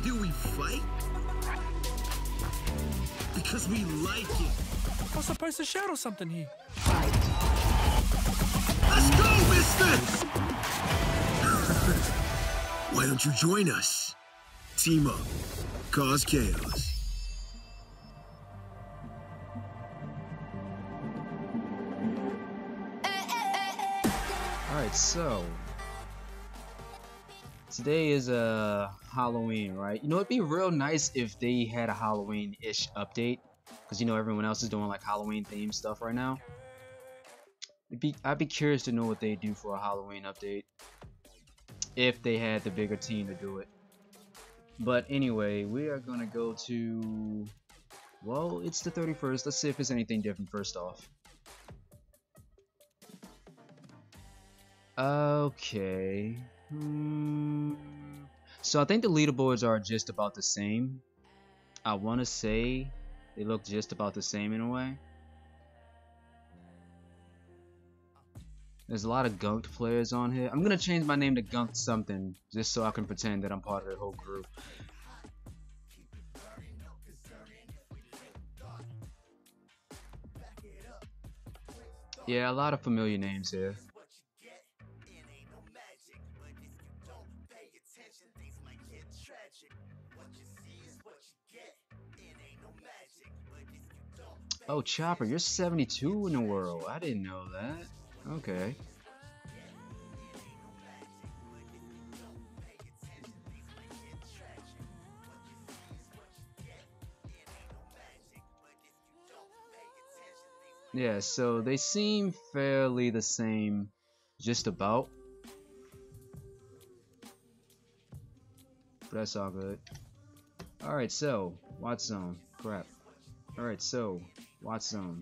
do we fight? Because we like it. I was supposed to shadow something here. Let's go, Misfits! Why don't you join us? Team up, cause chaos. Alright, so today is Halloween, right? You know, it'd be real nice if they had a Halloween-ish update, because you know everyone else is doing like Halloween themed stuff right now. I'd be curious to know what they do for a Halloween update if they had the bigger team to do it. But anyway, we are gonna go to, well, it's the 31st. Let's see if there's anything different first off. Okay. So I think the leaderboards are just about the same. I want to say they look just about the same in a way. There's a lot of gunked players on here. I'm gonna change my name to Gunked something just so I can pretend that I'm part of the whole group. Yeah, a lot of familiar names here. Oh, Chopper, you're 72 in the world. I didn't know that. Okay. Yeah, so they seem fairly the same, just about. But that's all good. Alright, so, WatchZone. Crap. Alright, so, WatchZone.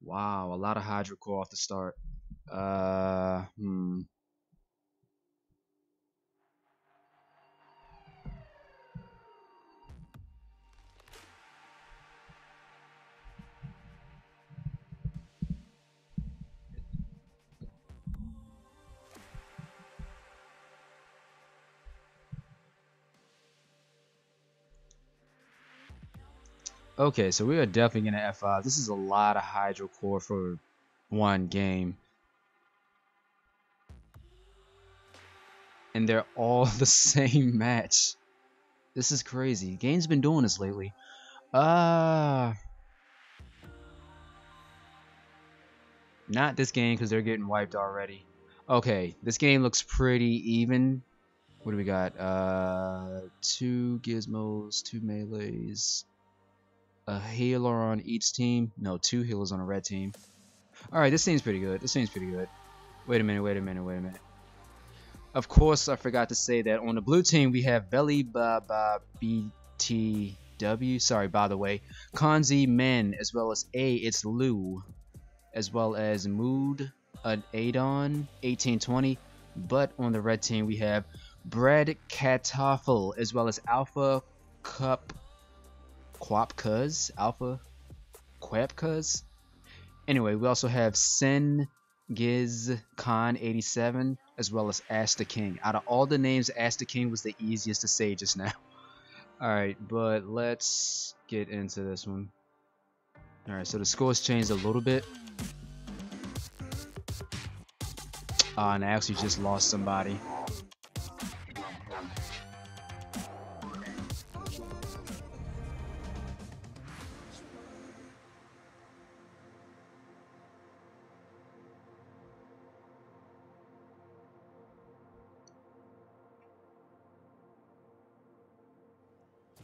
Wow, a lot of Hydro Core off the start. Okay, so we are definitely gonna F5. This is a lot of Hydro Core for one game. And they're all the same match. This is crazy. Game's been doing this lately. Not this game because they're getting wiped already. Okay, this game looks pretty even. What do we got? 2 gizmos, 2 melees, a healer on each team. No, 2 healers on a red team. Alright, this seems pretty good. This seems pretty good. Wait a minute. Of course, I forgot to say that on the blue team we have PellyBaBabBtw. Sorry, by the way. Kanzi Men, as well as it's Lou, as well as Mood, Adon, 1820. But on the red team we have bredkatoffel, as well as AlfaQupcuz. AlfaQupcuz. Anyway, we also have Sen Giz Khan 87, as well as Ash the King. Out of all the names, Ash the King was the easiest to say just now. Alright, but let's get into this one. Alright, so the scores changed a little bit. And I actually just lost somebody.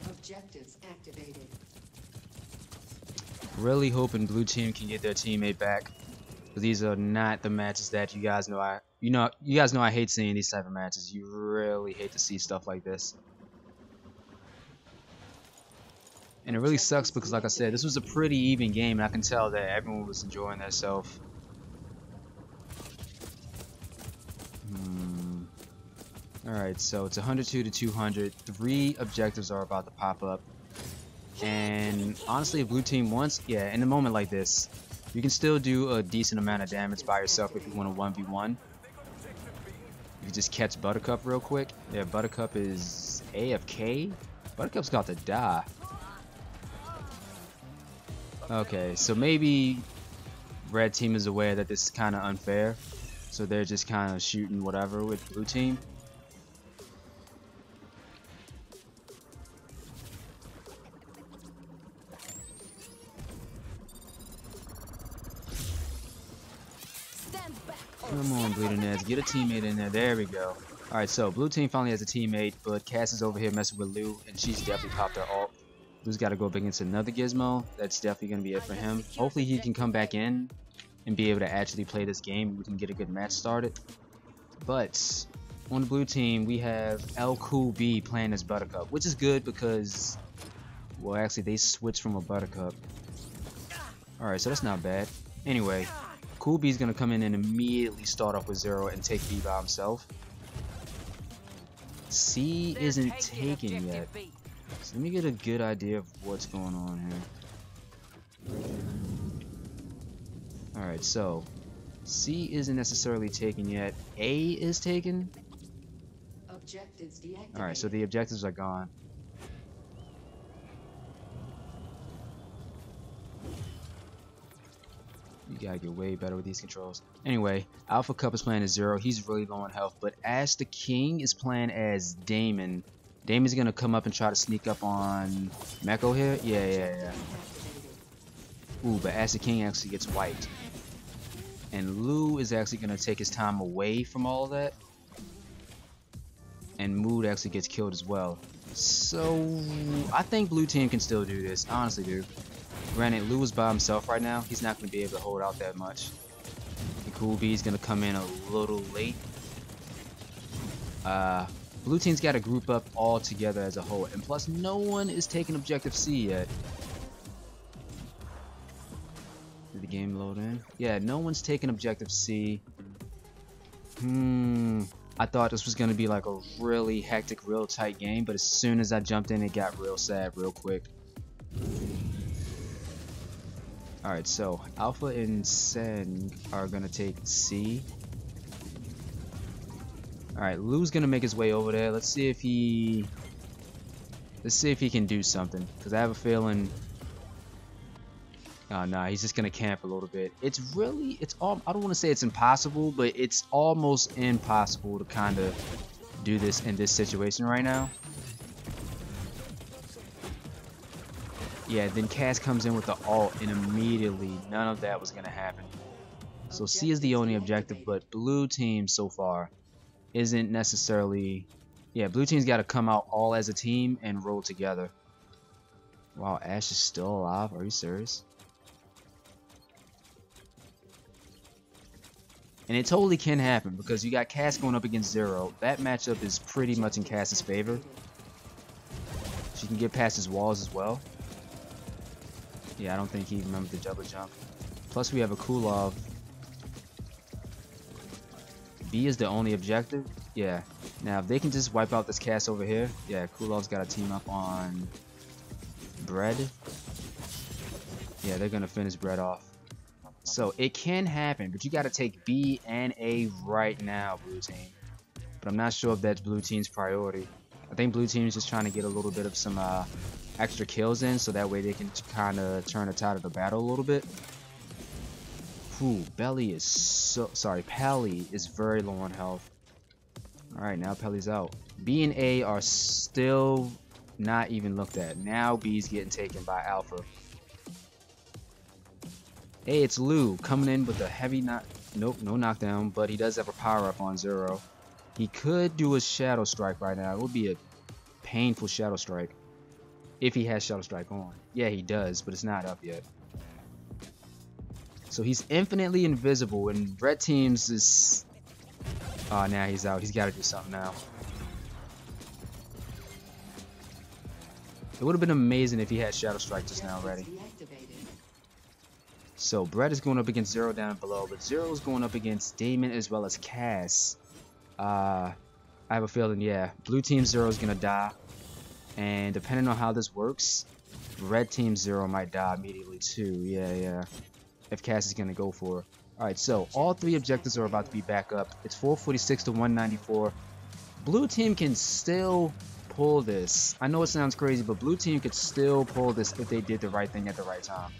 Objectives activated. Really hoping blue team can get their teammate back. These are not the matches that you guys know I hate seeing these type of matches. You really hate to see stuff like this. And it really sucks because, like I said, this was a pretty even game, and I can tell that everyone was enjoying themselves. Alright, so it's 102 to 200. 3 objectives are about to pop up. And honestly, if blue team wants, yeah, in a moment like this, You can still do a decent amount of damage by yourself if you want to 1v1. You can just catch Buttercup real quick. Yeah, Buttercup is AFK. Buttercup's got to die. Okay, so maybe red team is aware that this is kind of unfair. So they're just kind of shooting whatever with blue team. Come on, Bleeding Edge. Get a teammate in there. There we go. Alright, so blue team finally has a teammate, but Cass is over here messing with Lou, and she's definitely popped her ult. Lou's got to go up against another Gizmo. That's definitely going to be it for him. Hopefully he can come back in and be able to actually play this game. We can get a good match started. But on the blue team, we have LCoolB playing as Buttercup, which is good because, well, actually they switched from a Buttercup. Alright, so that's not bad. Anyway, CoolB is going to come in and immediately start off with 0 and take B by himself. C isn't taken yet. So let me get a good idea of what's going on here. Alright, so C isn't necessarily taken yet. A is taken. Alright, so the objectives are gone. You gotta get way better with these controls. Anyway, AlfaQupcuz is playing as 0. He's really low on health, but Ash the King is playing as Damon. Damon's gonna come up and try to sneak up on Meko here. Yeah. Ooh, but Ash the King actually gets wiped. And Lou is actually gonna take his time away from all of that. And Mood actually gets killed as well. So I think blue team can still do this. Honestly, dude. Granted, Lou is by himself right now. He's not going to be able to hold out that much. The CoolB is going to come in a little late. Blue team's got to group up all together as a whole. And plus, no one is taking Objective C yet. Did the game load in? Yeah, no one's taking Objective C. I thought this was going to be like a really hectic, real tight game. But as soon as I jumped in, it got real sad real quick. Alright, so Alpha and Sen are gonna take C. Alright, Lou's gonna make his way over there. Let's see if he can do something. Cause I have a feeling. Oh no, he's just gonna camp a little bit. I don't wanna say it's impossible, but it's almost impossible to kinda do this in this situation right now. Yeah, then Cass comes in with the ult, and immediately none of that was going to happen. So C is the only objective, but blue team so far isn't necessarily... Yeah, blue team's got to come out all as a team and roll together. Wow, Ash is still alive? Are you serious? And it totally can happen, because you got Cass going up against 0. That matchup is pretty much in Cass's favor. She can get past his walls as well. Yeah, I don't think he remembered the double jump. Plus, we have a Coolov. B is the only objective. Yeah. Now, if they can just wipe out this Cass over here. Yeah, Coolov's got to team up on Bread. Yeah, they're going to finish Bread off. So, it can happen, but you got to take B and A right now, blue team. But I'm not sure if that's blue team's priority. I think blue team is just trying to get a little bit of some... extra kills in, so that way they can kind of turn the tide of the battle a little bit. Ooh, Pelly is very low on health. Alright, now Pelly's out. B and A are still not even looked at. Now B's getting taken by Alpha. Hey, it's Lou coming in with a heavy nope, no knockdown, but he does have a power up on 0. He could do a Shadow Strike right now. It would be a painful Shadow Strike. If he has Shadow Strike on. Yeah, he does, but it's not up yet. So he's infinitely invisible, and red teams is... Oh, now he's out. He's got to do something now. It would have been amazing if he had Shadow Strike just now ready. So Brett is going up against 0 down below, but 0 is going up against Damon as well as Cass. I have a feeling, yeah, blue team 0 is going to die. And depending on how this works, red team 0 might die immediately too. Yeah. if Cass is gonna go for. Alright, so all 3 objectives are about to be back up. It's 446 to 194. Blue team can still pull this. I know it sounds crazy, but blue team could still pull this if they did the right thing at the right time.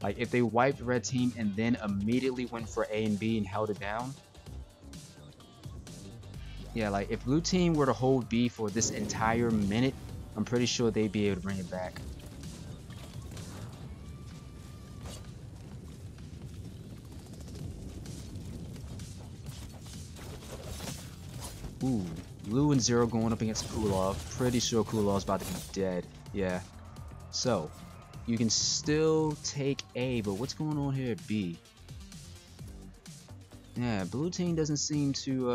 Like if they wiped red team and then immediately went for A and B and held it down. Yeah, like if blue team were to hold B for this entire minute, I'm pretty sure they'd be able to bring it back. Ooh, Blue and Zero going up against Kulov. Pretty sure Kulov's about to be dead. Yeah. So, you can still take A, but what's going on here at B? Yeah, blue team doesn't seem to,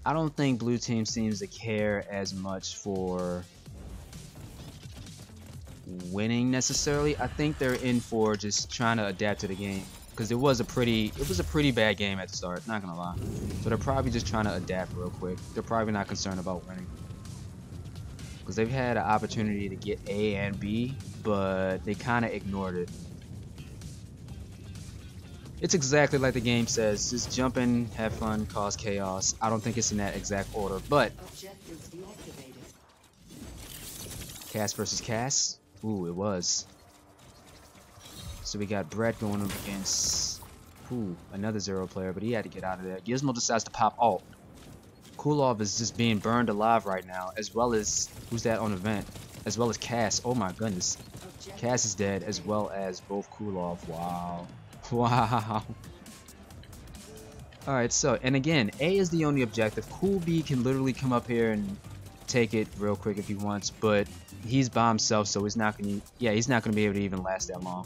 I don't think blue team seems to care as much for winning necessarily. I think they're in for just trying to adapt to the game. Because it was a pretty bad game at the start, not gonna lie. So they're probably just trying to adapt real quick. They're probably not concerned about winning. Because they've had an opportunity to get A and B, but they kind of ignored it. It's exactly like the game says, just jump in, have fun, cause chaos. I don't think it's in that exact order, but... Cass versus Cass? Ooh, it was. So we got Brett going up against another Zero player, but he had to get out of there. Gizmo decides to pop alt. Kulov is just being burned alive right now, as well as, who's that on the vent? As well as Cass. Oh my goodness. Cass is dead, as well as both Kulov. Wow. Wow. Alright, so, and again, A is the only objective. CoolB can literally come up here and take it real quick if he wants, but he's by himself, so he's not gonna, he's not gonna be able to even last that long.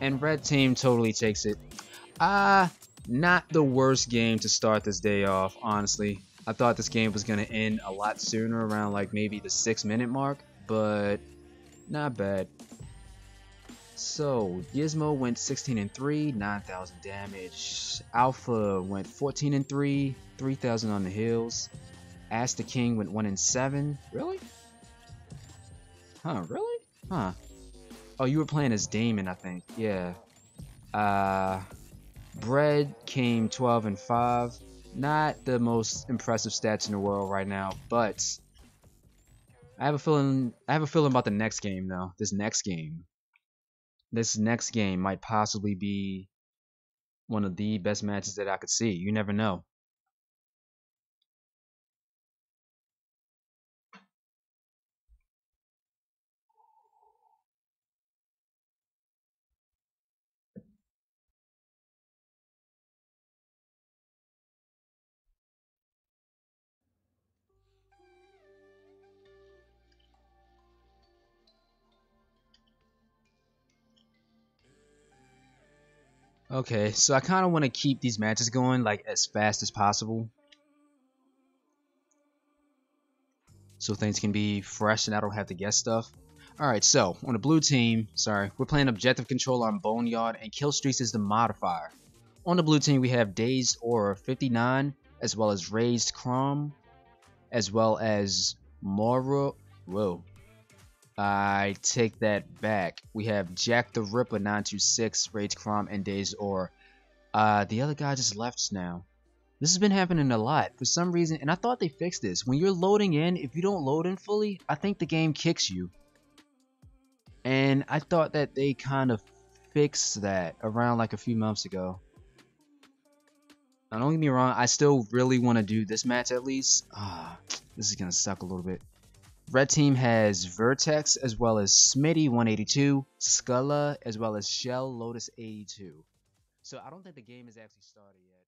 And red team totally takes it. Not the worst game to start this day off, honestly. I thought this game was gonna end a lot sooner, around like maybe the 6-minute mark, but not bad. So Gizmo went 16-3, 9,000 damage. Alpha went 14-3, 3,000 on the heels. Ash the King went 1-7. Really? Huh? Really? Huh? Oh, you were playing as Damon, I think. Yeah. Bread came 12-5. Not the most impressive stats in the world right now, but I have a feeling about the next game though. This next game might possibly be one of the best matches that I could see. You never know. Okay, so I kind of want to keep these matches going like as fast as possible, so things can be fresh and I don't have to guess stuff. Alright, so on the blue team, we're playing objective control on Boneyard and Kill Streaks is the modifier. On the blue team we have Dazed Aura 59, as well as Raised Crom, as well as Moro. Whoa. I take that back. We have Jack the Ripper 926, Rage Crom, and Dazed Aura. The other guy just left now. This has been happening a lot for some reason, and I thought they fixed this. When you're loading in, if you don't load in fully, I think the game kicks you. And I thought that they kind of fixed that around like a few months ago. Now don't get me wrong, I still really want to do this match at least. This is gonna suck a little bit. Red team has Vertex as well as Smitty 182, Sculla as well as Shell Lotus 82. So I don't think the game has actually started yet.